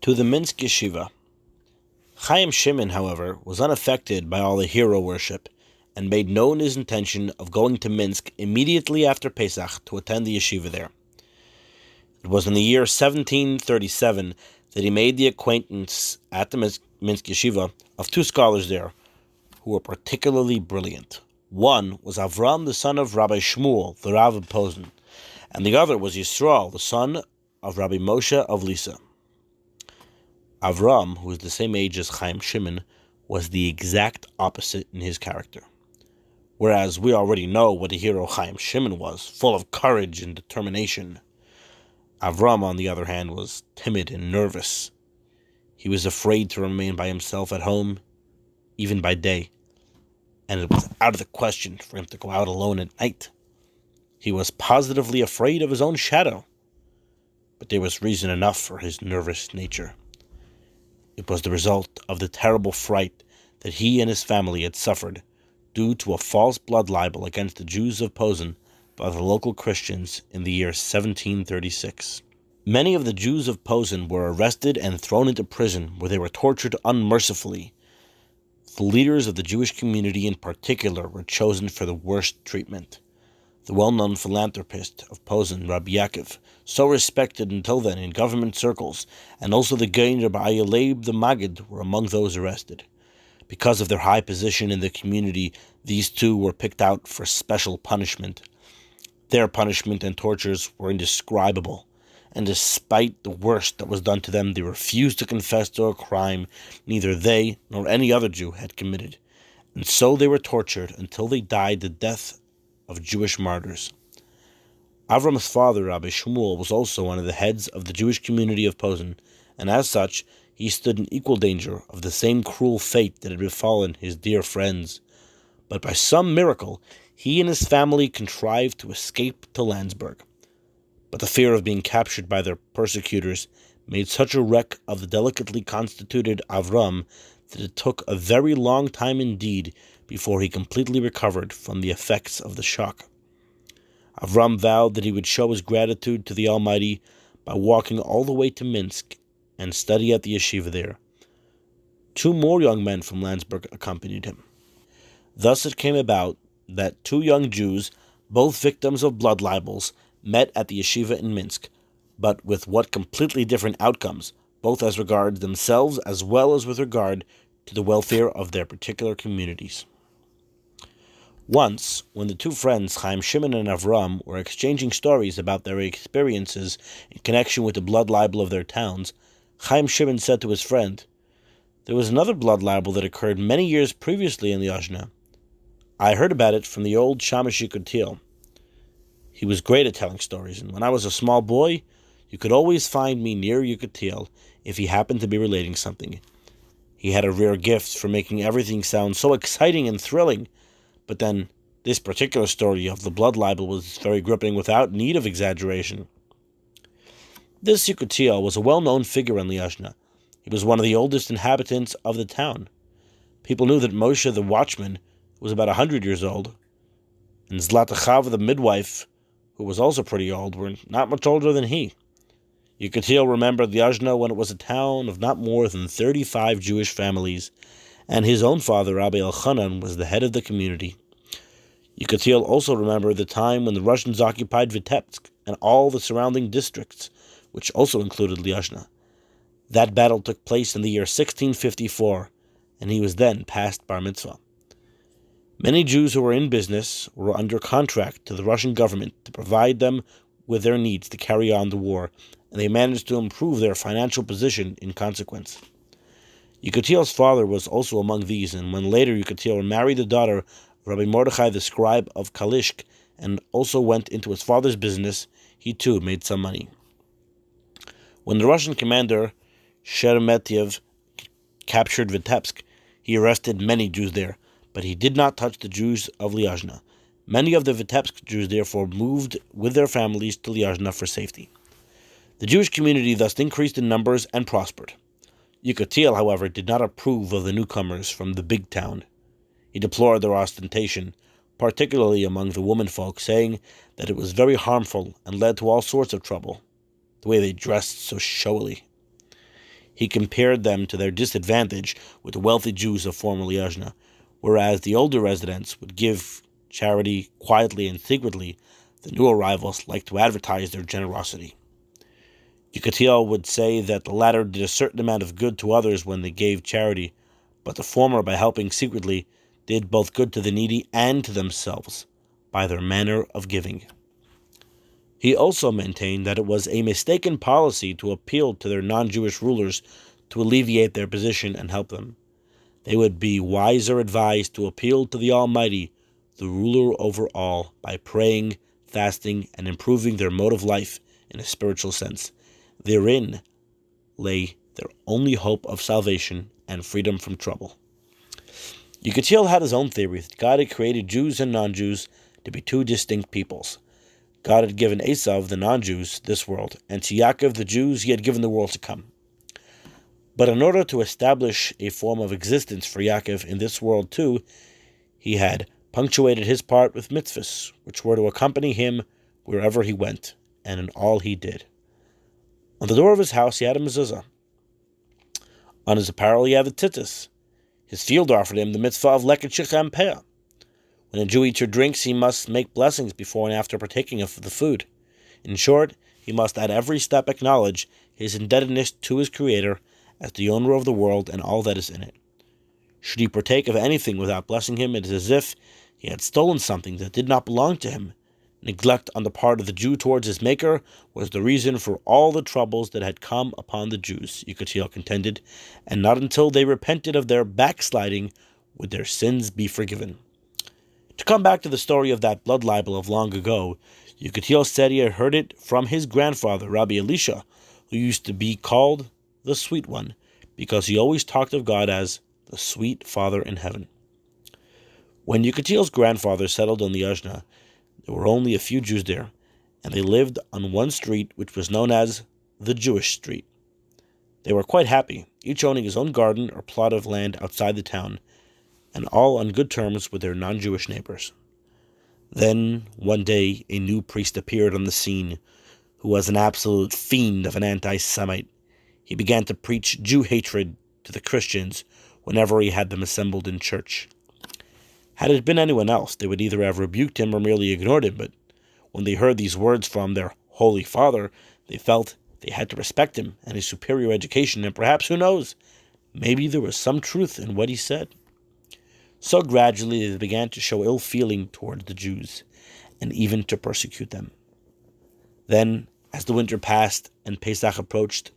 To the Minsk Yeshivah. Chaim Shimon, however, was unaffected by all the hero worship and made known his intention of going to Minsk immediately after Pesach to attend the yeshiva there. It was in the year 1737 that he made the acquaintance at the Minsk Yeshiva of two scholars there who were particularly brilliant. One was Avram, the son of Rabbi Shmuel, the Rav of Posen, and the other was Yisrael, the son of Rabbi Moshe of Lisa. Avram, who was the same age as Chaim Shimon, was the exact opposite in his character. Whereas we already know what a hero Chaim Shimon was, full of courage and determination, Avram, on the other hand, was timid and nervous. He was afraid to remain by himself at home, even by day, and it was out of the question for him to go out alone at night. He was positively afraid of his own shadow, but there was reason enough for his nervous nature. It was the result of the terrible fright that he and his family had suffered due to a false blood libel against the Jews of Posen by the local Christians in the year 1736. Many of the Jews of Posen were arrested and thrown into prison, where they were tortured unmercifully. The leaders of the Jewish community in particular were chosen for the worst treatment. The well-known philanthropist of Posen, Rabbi Yaakov, so respected until then in government circles, and also the Gaon Rabbi Yaleib the Maggid were among those arrested. Because of their high position in the community, these two were picked out for special punishment. Their punishment and tortures were indescribable, and despite the worst that was done to them, they refused to confess to a crime neither they nor any other Jew had committed, and so they were tortured until they died the death of Jewish martyrs. Avram's father, Rabbi Shmuel, was also one of the heads of the Jewish community of Posen, and as such, he stood in equal danger of the same cruel fate that had befallen his dear friends. But by some miracle, he and his family contrived to escape to Landsberg. But the fear of being captured by their persecutors made such a wreck of the delicately constituted Avram that it took a very long time indeed before he completely recovered from the effects of the shock. Avram vowed that he would show his gratitude to the Almighty by walking all the way to Minsk and study at the yeshiva there. Two more young men from Landsberg accompanied him. Thus it came about that two young Jews, both victims of blood libels, met at the yeshiva in Minsk, but with what completely different outcomes, both as regards themselves as well as with regard to the welfare of their particular communities. Once, when the two friends, Chaim Shimon and Avram, were exchanging stories about their experiences in connection with the blood libel of their towns, Chaim Shimon said to his friend, "There was another blood libel that occurred many years previously in Lyazhna. I heard about it from the old Shamash Yikutil. He was great at telling stories, and when I was a small boy, you could always find me near Yikutil if he happened to be relating something. He had a rare gift for making everything sound so exciting and thrilling, but then this particular story of the blood libel was very gripping without need of exaggeration." This Yikutil was a well-known figure in Lyazhna. He was one of the oldest inhabitants of the town. People knew that Moshe the watchman was about 100 years old, and Zlatachav the midwife, who was also pretty old, were not much older than he. Yikutil remembered Lyazhna when it was a town of not more than 35 Jewish families, and his own father, Rabbi Elchanan, was the head of the community. Yikutil also remembered the time when the Russians occupied Vitebsk and all the surrounding districts, which also included Lyazhna. That battle took place in the year 1654, and he was then past bar mitzvah. Many Jews who were in business were under contract to the Russian government to provide them with their needs to carry on the war, and they managed to improve their financial position in consequence. Yikutil's father was also among these, and when later Yikutil married the daughter of Rabbi Mordechai the scribe of Kalishk and also went into his father's business, he too made some money. When the Russian commander Sheremetyev captured Vitebsk, he arrested many Jews there, but he did not touch the Jews of Lyazhna. Many of the Vitebsk Jews therefore moved with their families to Lyazhna for safety. The Jewish community thus increased in numbers and prospered. Yikutil, however, did not approve of the newcomers from the big town. He deplored their ostentation, particularly among the womenfolk, saying that it was very harmful and led to all sorts of trouble, the way they dressed so showily. He compared them to their disadvantage with the wealthy Jews of former Lyazna, whereas the older residents would give charity quietly and secretly. The new arrivals liked to advertise their generosity. Yekutiel would say that the latter did a certain amount of good to others when they gave charity, but the former, by helping secretly, did both good to the needy and to themselves by their manner of giving. He also maintained that it was a mistaken policy to appeal to their non-Jewish rulers to alleviate their position and help them. They would be wiser advised to appeal to the Almighty, the ruler over all, by praying, fasting, and improving their mode of life in a spiritual sense. Therein lay their only hope of salvation and freedom from trouble. Yekutiel had his own theory that God had created Jews and non-Jews to be two distinct peoples. God had given Esav, the non-Jews, this world, and to Yaakov, the Jews, he had given the world to come. But in order to establish a form of existence for Yaakov in this world too, he had punctuated his part with mitzvahs, which were to accompany him wherever he went, and in all he did. On the door of his house he had a mezuzah. On his apparel he had the tzitzis. His field offered him the mitzvah of leket shechem peah. When a Jew eats or drinks, he must make blessings before and after partaking of the food. In short, he must at every step acknowledge his indebtedness to his Creator as the owner of the world and all that is in it. Should he partake of anything without blessing him, it is as if he had stolen something that did not belong to him. Neglect on the part of the Jew towards his Maker was the reason for all the troubles that had come upon the Jews, Yekutiel contended, and not until they repented of their backsliding would their sins be forgiven. To come back to the story of that blood libel of long ago, Yekutiel said he had heard it from his grandfather, Rabbi Elisha, who used to be called the Sweet One, because he always talked of God as the Sweet Father in heaven. When Yekutiel's grandfather settled in Lyazna, there were only a few Jews there, and they lived on one street which was known as the Jewish Street. They were quite happy, each owning his own garden or plot of land outside the town, and all on good terms with their non-Jewish neighbors. Then, one day, a new priest appeared on the scene, who was an absolute fiend of an anti-Semite. He began to preach Jew hatred to the Christians whenever he had them assembled in church. Had it been anyone else, they would either have rebuked him or merely ignored him, but when they heard these words from their Holy Father, they felt they had to respect him and his superior education, and perhaps, who knows, maybe there was some truth in what he said. So gradually they began to show ill feeling toward the Jews, and even to persecute them. Then, as the winter passed and Pesach approached,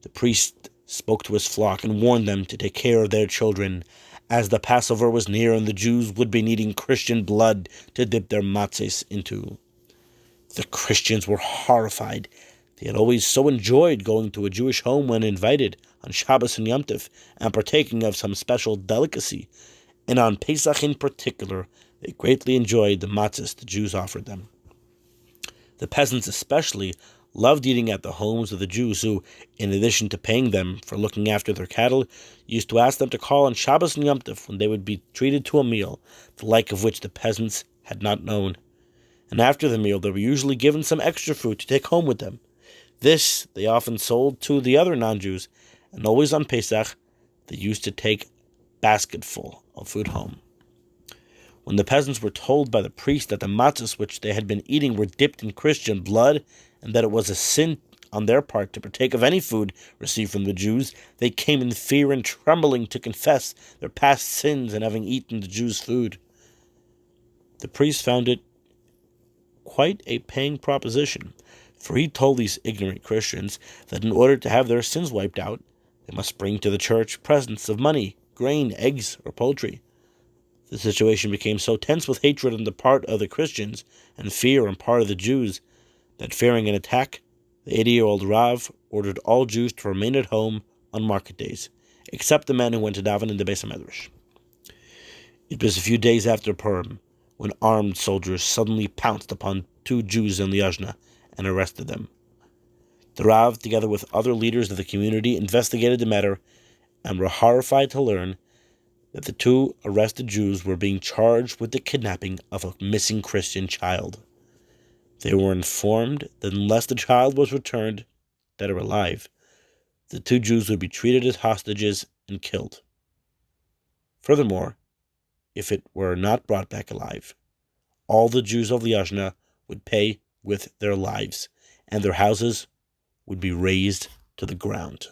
the priest spoke to his flock and warned them to take care of their children, as the Passover was near and the Jews would be needing Christian blood to dip their matzahs into. The Christians were horrified. They had always so enjoyed going to a Jewish home when invited on Shabbos and Yom Tov and partaking of some special delicacy, and on Pesach in particular, they greatly enjoyed the matzahs the Jews offered them. The peasants especially loved eating at the homes of the Jews who, in addition to paying them for looking after their cattle, used to ask them to call on Shabbos and Yom Tov when they would be treated to a meal, the like of which the peasants had not known. And after the meal they were usually given some extra food to take home with them. This they often sold to the other non-Jews, and always on Pesach they used to take basketful of food home. When the peasants were told by the priest that the matzahs which they had been eating were dipped in Christian blood, and that it was a sin on their part to partake of any food received from the Jews, they came in fear and trembling to confess their past sins in having eaten the Jews' food. The priest found it quite a paying proposition, for he told these ignorant Christians that in order to have their sins wiped out, they must bring to the church presents of money, grain, eggs, or poultry. The situation became so tense with hatred on the part of the Christians and fear on part of the Jews that, fearing an attack, the 80-year-old Rav ordered all Jews to remain at home on market days, except the men who went to daven in the Beis HaMedrash. It was a few days after Purim when armed soldiers suddenly pounced upon 2 Jews in Lyazna and arrested them. The Rav, together with other leaders of the community, investigated the matter and were horrified to learn that the 2 arrested Jews were being charged with the kidnapping of a missing Christian child. They were informed that unless the child was returned, dead or alive, The two Jews would be treated as hostages and killed. Furthermore, if it were not brought back alive, all the Jews of Lyazna would pay with their lives, and their houses would be razed to the ground.